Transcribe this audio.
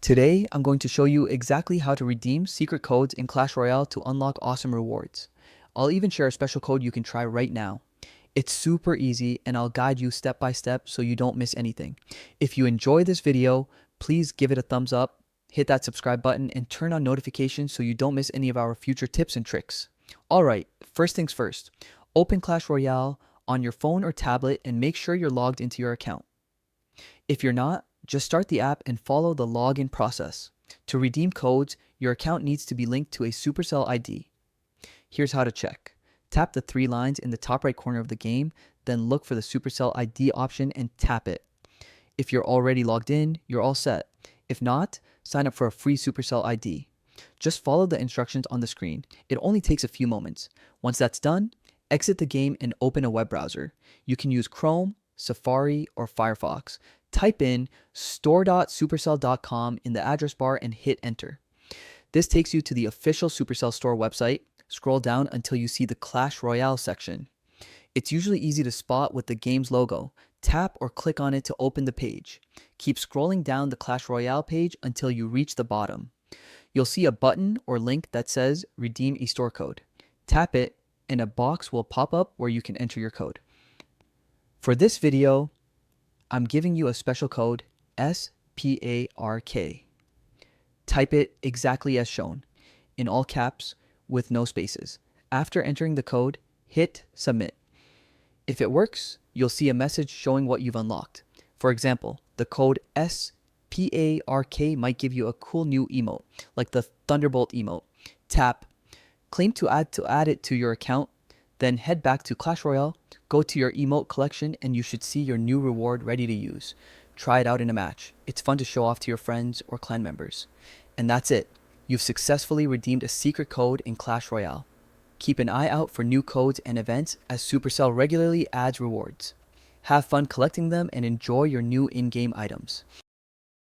Today, I'm going to show you exactly how to redeem secret codes in Clash Royale to unlock awesome rewards. I'll even share a special code you can try right now. It's super easy and I'll guide you step by step so you don't miss anything. If you enjoy this video, please give it a thumbs up, hit that subscribe button, and turn on notifications so you don't miss any of our future tips and tricks. Alright, first things first. Open Clash Royale on your phone or tablet and make sure you're logged into your account. If you're not, just start the app and follow the login process. To redeem codes, your account needs to be linked to a Supercell ID. Here's how to check. Tap the three lines in the top right corner of the game, then look for the Supercell ID option and tap it. If you're already logged in, you're all set. If not, sign up for a free Supercell ID. Just follow the instructions on the screen. It only takes a few moments. Once that's done, exit the game and open a web browser. You can use Chrome, Safari, or Firefox. Type in store.supercell.com in the address bar and hit enter. This takes you to the official Supercell store website. Scroll down until you see the Clash Royale section. It's usually easy to spot with the game's logo. Tap or click on it to open the page. Keep scrolling down the Clash Royale page until you reach the bottom. You'll see a button or link that says Redeem a Store Code. Tap it and a box will pop up where you can enter your code. For this video, I'm giving you a special code, SPARK. Type it exactly as shown, in all caps with no spaces. After entering the code, hit submit. If it works, you'll see a message showing what you've unlocked. For example, the code SPARK might give you a cool new emote, like the Thunderbolt emote. Tap, claim to add it to your account, then head back to Clash Royale, go to your emote collection, and you should see your new reward ready to use. Try it out in a match. It's fun to show off to your friends or clan members. And that's it. You've successfully redeemed a secret code in Clash Royale. Keep an eye out for new codes and events as Supercell regularly adds rewards. Have fun collecting them and enjoy your new in-game items.